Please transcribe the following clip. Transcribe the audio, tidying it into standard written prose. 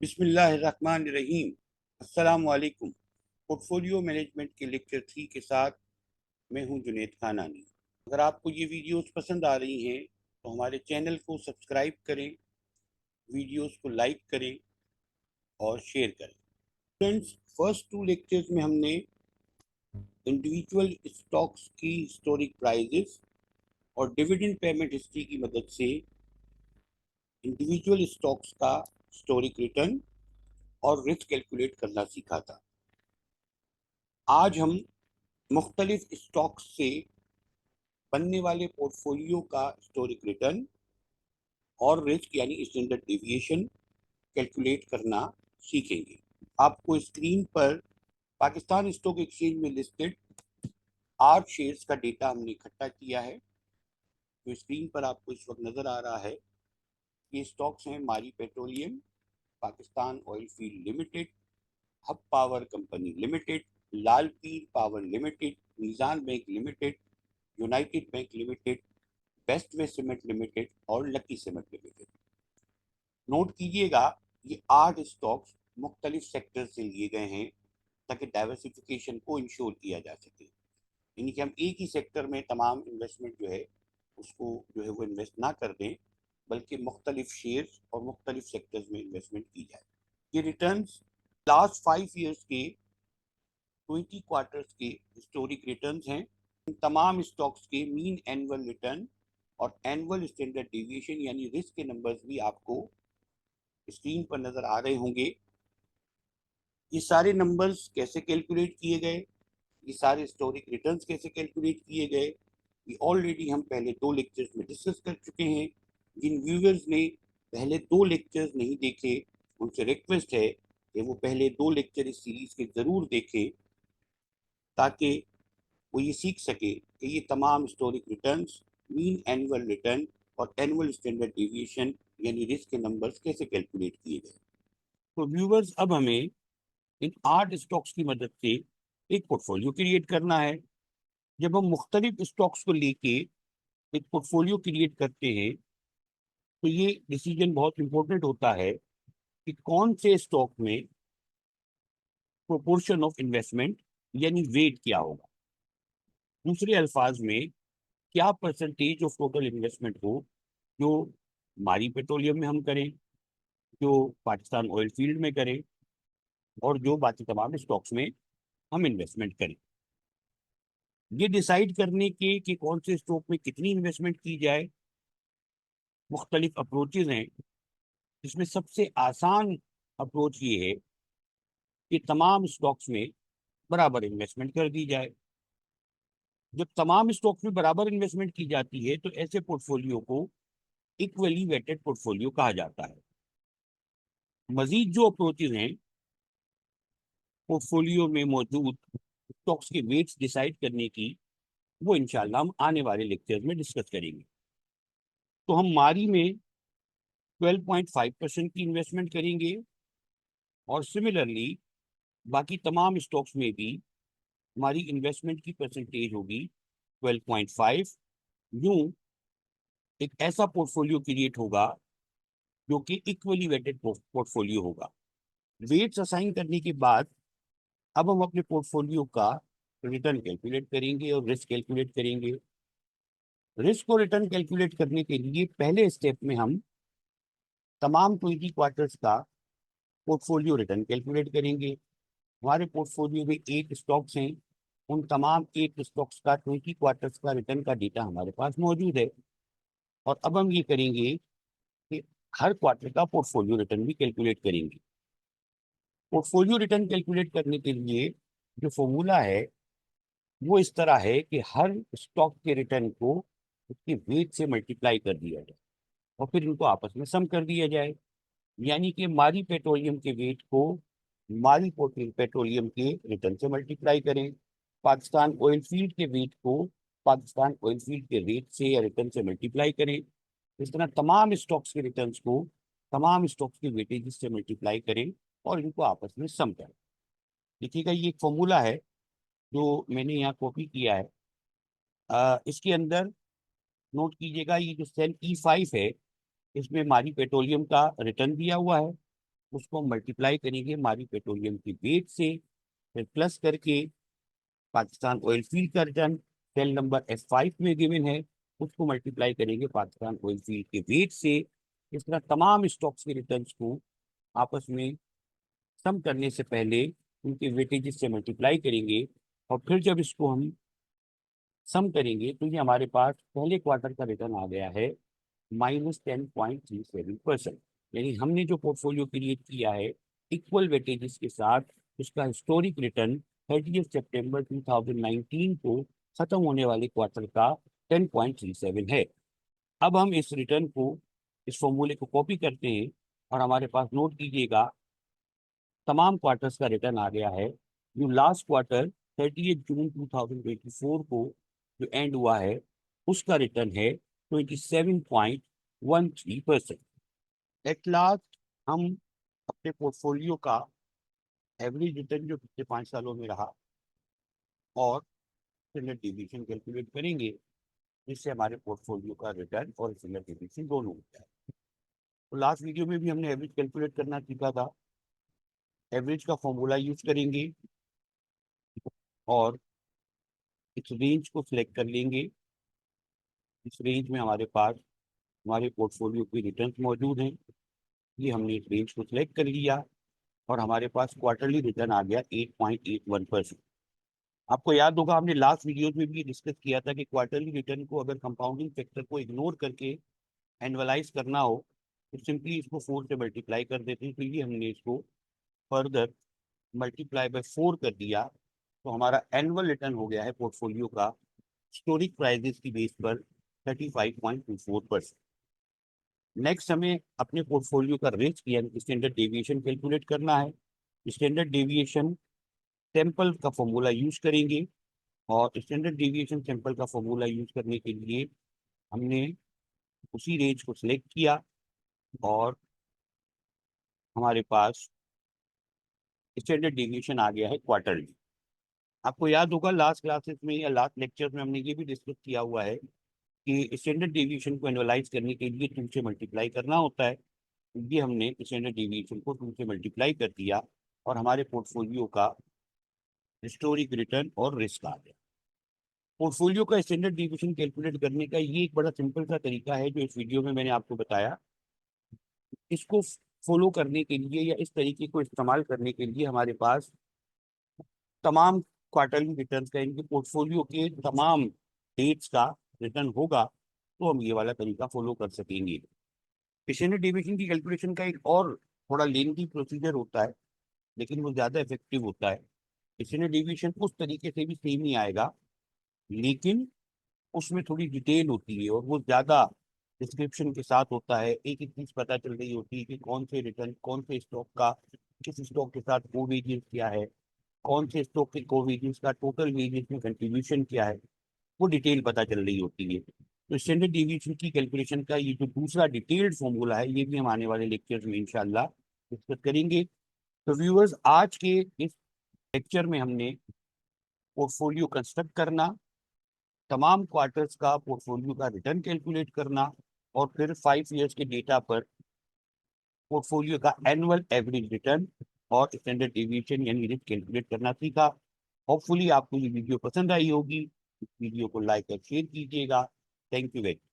बिस्मिल्लाहिर्रहमानिर्रहीम। अस्सलाम वालेकुम। पोर्टफोलियो मैनेजमेंट के लेक्चर 3 के साथ मैं हूं जुनेद खानानी। अगर आपको ये वीडियोस पसंद आ रही हैं तो हमारे चैनल को सब्सक्राइब करें, वीडियोस को लाइक करें और शेयर करें। फ्रेंड्स, फर्स्ट 2 लेक्चर्स में हमने इंडिविजुअल स्टॉक्स की हिस्टोरिक प्राइजेस और डिविडेंड पेमेंट हिस्ट्री की मदद से इंडिविजुअल स्टॉक्स का हिस्टोरिक रिटर्न और रिस्क कैलकुलेट करना सीखा था। आज हम मुख्तलिफ स्टॉक्स से बनने वाले पोर्टफोलियो का हिस्टोरिक रिटर्न और रिस्क यानी स्टैंडर्ड डेविएशन कैलकुलेट करना सीखेंगे। आपको स्क्रीन पर पाकिस्तान स्टॉक एक्सचेंज में लिस्टेड 8 शेयर्स का डेटा हमने इकट्ठा किया है। जो स्क्रीन पर आपको इस वक्त नजर आ रहा है, ये स्टॉक्स हैं Mari Petroleum, Pakistan Oil Field Limited, Hub Power Company Limited, Lal Pir Power Limited, Meezan Bank Limited, United Bank Limited, Bestway Cement Limited और लकी सीमेंट लिमिटेड। नोट कीजिएगा, ये 8 स्टॉक्स मुख्तलिफ सेक्टर से लिए गए हैं ताकि डाइवर्सिफिकेशन को इंश्योर किया जा सके। यानी कि हम एक ही सेक्टर में तमाम इन्वेस्टमेंट जो है उसको जो है वो इन्वेस्ट ना कर दें, बल्कि मुख्तलिफ शेयर्स और मुख्तलिफ सेक्टर्स में इन्वेस्टमेंट की जाए। ये रिटर्न्स लास्ट 5 ईयर्स के 20 क्वार्टर्स के हिस्टोरिक रिटर्न्स हैं। इन तमाम स्टॉक्स के मीन एनुअल रिटर्न और एनुअल स्टैंडर्ड डेविएशन यानी रिस्क के नंबर्स भी आपको स्क्रीन पर नजर आ रहे होंगे। ये सारे नंबर्स कैसे कैलकुलेट किए गए, ये सारे हिस्टोरिक रिटर्न्स कैसे कैलकुलेट किए गए, ये ऑलरेडी हम पहले 2 लेक्चर्स में डिस्कस कर चुके हैं। जिन व्यूअर्स ने पहले 2 लेक्चर्स नहीं देखे, उनसे रिक्वेस्ट है कि वो पहले 2 लेक्चर इस सीरीज के जरूर देखें ताकि वो ये सीख सके कि ये तमाम historic returns, mean annual return और एनुअल स्टैंडर्ड डेविएशन यानी रिस्क के नंबर्स कैसे कैलकुलेट किए गए। तो व्यूवर्स, अब हमें इन 8 स्टॉक्स की मदद से एक पोर्टफोलियो क्रिएट करना है। जब हम मुख्तलिफ स्टॉक्स को लेके एक पोर्टफोलियो क्रिएट करते हैं तो ये डिसीजन बहुत इंपॉर्टेंट होता है कि कौन से स्टॉक में प्रोपोर्शन ऑफ इन्वेस्टमेंट यानी वेट क्या होगा। दूसरे अल्फाज में, क्या परसेंटेज ऑफ टोटल इन्वेस्टमेंट हो जो मारी पेट्रोलियम में हम करें, जो पाकिस्तान ऑयल फील्ड में करें और जो बाकी तमाम स्टॉक्स में हम इन्वेस्टमेंट करें। ये डिसाइड करने के कि कौन से स्टॉक में कितनी इन्वेस्टमेंट की जाए, मुख्तलिफ अप्रोचेज हैं। इसमें सबसे आसान अप्रोच ये है कि तमाम स्टॉक्स में बराबर इन्वेस्टमेंट कर दी जाए। जब तमाम स्टॉक्स में बराबर इन्वेस्टमेंट की जाती है तो ऐसे पोर्टफोलियो को इक्वली वेटेड पोर्टफोलियो कहा जाता है। मजीद जो अप्रोचेज हैं पोर्टफोलियो में मौजूद स्टॉक्स के वेट्स डिसाइड करने की, वो इंशाल्लाह हम आने वाले लेक्चर्स में डिस्कस करेंगे। तो हम मारी में 12.5% की इन्वेस्टमेंट करेंगे और सिमिलरली बाकी तमाम स्टॉक्स में भी हमारी इन्वेस्टमेंट की परसेंटेज होगी 12.5। यूं एक ऐसा पोर्टफोलियो क्रिएट होगा जो कि इक्वली वेटेड पोर्टफोलियो होगा। वेट्स असाइन करने के बाद अब हम अपने पोर्टफोलियो का रिटर्न कैलकुलेट करेंगे और रिस्क कैलकुलेट करेंगे। रिस्क को रिटर्न कैलकुलेट करने के लिए पहले स्टेप में हम तमाम 20 क्वार्टर्स का पोर्टफोलियो रिटर्न कैलकुलेट करेंगे। हमारे पोर्टफोलियो में 8 स्टॉक्स हैं, उन तमाम 8 स्टॉक्स का 20 क्वार्टर्स का रिटर्न का डेटा हमारे पास मौजूद है। और अब हम ये करेंगे कि हर क्वार्टर का पोर्टफोलियो रिटर्न भी कैलकुलेट करेंगे। पोर्टफोलियो रिटर्न कैलकुलेट करने के लिए जो फॉर्मूला है वो इस तरह है कि हर स्टॉक के रिटर्न को उसके वेट से मल्टीप्लाई कर दिया जाए और फिर इनको आपस में सम कर दिया जाए। यानी कि मारी पेट्रोलियम के वेट को मारी पेट्रोलियम के रिटर्न से मल्टीप्लाई करें, पाकिस्तान ऑयल फील्ड के वेट को पाकिस्तान ऑयल फील्ड के रेट से या रिटर्न से मल्टीप्लाई करें। इस तरह तमाम स्टॉक्स के रिटर्न्स को तमाम स्टॉक्स के वेटेज से मल्टीप्लाई करें और इनको आपस में सम करें। देखिएगा, ये एक फॉर्मूला है जो मैंने यहाँ कॉपी किया है। इसके अंदर नोट कीजिएगा, ये जो सेल E5 है इसमें मारी पेट्रोलियम का रिटर्न दिया हुआ है उसको हम मल्टीप्लाई करेंगे हमारी पेट्रोलियम की वेट से, फिर प्लस करके पाकिस्तान ऑयल फील्ड का रिटर्न सेल नंबर F5 में गिवन है, उसको मल्टीप्लाई करेंगे पाकिस्तान ऑयल फील्ड के वेट से। इस तरह तमाम स्टॉक्स के रिटर्न्स को आपस में सम करने से पहले उनके वेटेजेस से मल्टीप्लाई करेंगे, और फिर जब इसको हम सम करेंगे तो ये हमारे पास पहले क्वार्टर का रिटर्न आ गया है -10.37%। यानी हमने जो पोर्टफोलियो क्रिएट किया है इक्वल वेटेजेस के साथ, उसका हिस्टोरिक रिटर्न 30 सितंबर 2019 को खत्म होने वाले क्वार्टर का 10.37 है। अब हम इस रिटर्न को, इस फॉर्मूले को कॉपी करते हैं और हमारे पास नोट कीजिएगा तमाम क्वार्टर्स का रिटर्न आ गया है। जो लास्ट क्वार्टर 30 जून 2024 को जो एंड हुआ है उसका रिटर्न है 27.13%। एट लास्ट हम अपने पोर्टफोलियो का एवरेज रिटर्न जो पिछले 5 सालों में रहा और स्टैंडर्ड डिवीजन कैलकुलेट करेंगे, जिससे हमारे पोर्टफोलियो का रिटर्न और स्टैंडर्ड डिवीजन दोनों होता है। तो लास्ट वीडियो में भी हमने एवरेज कैलकुलेट करना सीखा था। एवरेज का फॉर्मूला यूज करेंगे और इस रेंज को सिलेक्ट कर लेंगे। इस रेंज में हमारे पास हमारे पोर्टफोलियो के रिटर्न्स मौजूद हैं। ये हमने इस रेंज को सिलेक्ट कर लिया और हमारे पास क्वार्टरली रिटर्न आ गया 8.81%। आपको याद होगा हमने लास्ट वीडियोज में भी डिस्कस किया था कि क्वार्टरली रिटर्न को अगर कंपाउंडिंग फैक्टर को इग्नोर करके एनुअलाइज करना हो तो सिंपली इसको 4 से मल्टीप्लाई कर देते हैं। तो ये हमने इसको फर्दर मल्टीप्लाई बाय 4 कर दिया, तो हमारा एनुअल रिटर्न हो गया है पोर्टफोलियो का हिस्टोरिक प्राइजेस की बेस पर 35.24%। नेक्स्ट हमें अपने पोर्टफोलियो का रिस्क यानी स्टैंडर्ड डेविएशन कैलकुलेट करना है। स्टैंडर्ड डेविएशन सैंपल का फॉर्मूला यूज करेंगे और स्टैंडर्ड डेविएशन सैंपल का फॉर्मूला यूज करने के लिए हमने उसी रेंज को सिलेक्ट किया और हमारे पास स्टैंडर्ड डेविएशन आ गया है क्वार्टरली। आपको याद होगा लास्ट क्लासेस में या लास्ट लेक्चर में हमने ये भी डिस्कस किया हुआ है कि स्टैंडर्ड डेविएशन को एनालाइज करने के लिए 2 से मल्टीप्लाई करना होता है। ये हमने स्टैंडर्ड डेविएशन को 2 से मल्टीप्लाई कर दिया और हमारे पोर्टफोलियो का हिस्टोरिक रिटर्न और रिस्क आ गया। पोर्टफोलियो का स्टैंडर्ड डेविएशन कैलकुलेट करने का ये एक बड़ा सिंपल सा तरीका है जो इस वीडियो में मैंने आपको बताया। इसको फॉलो करने के लिए या इस तरीके को इस्तेमाल करने के लिए हमारे पास तमाम क्वार्टरली रिटर्न का, इनके पोर्टफोलियो के तमाम डेट्स का रिटर्न होगा, तो हम ये वाला तरीका फॉलो कर सकेंगे। स्टैंडर्ड डेविएशन की कैलकुलेशन का एक और थोड़ा लेंथी प्रोसीजर होता है, लेकिन वो ज़्यादा इफेक्टिव होता है। स्टैंडर्ड डेविएशन उस तरीके से भी सेम ही आएगा, लेकिन उसमें थोड़ी डिटेल होती है और वो ज़्यादा डिस्क्रिप्शन के साथ होता है। एक एक चीज़ पता चल रही होती है कि कौन से रिटर्न, कौन से स्टॉक का किस स्टॉक के साथ को वेरिएंस क्या है, कौन से स्टॉक के को वेरिएंस का टोटल वेरिएंस में कंट्रीब्यूशन क्या है, वो डिटेल पता चल रही होती है। तो स्टैंडर्ड डेविएशन की कैलकुलेशन का ये जो दूसरा डिटेल्ड फॉर्मूला है, ये भी हम आने वाले लेक्चर्स में इंशाल्लाह डिस्कस करेंगे। तो व्यूअर्स, आज के इस लेक्चर में हमने पोर्टफोलियो कंस्ट्रक्ट करना, तमाम क्वार्टर्स का पोर्टफोलियो का रिटर्न कैलकुलेट करना और फिर 5 ईयर्स के डेटा पर पोर्टफोलियो का एनुअल एवरेज रिटर्न और स्टैंडर्ड डेविएशन यानी रिस्क कैलकुलेट करना सीखा। होपफुली आपको ये वीडियो पसंद आई होगी। इस वीडियो को लाइक और शेयर कीजिएगा। Thank you very much.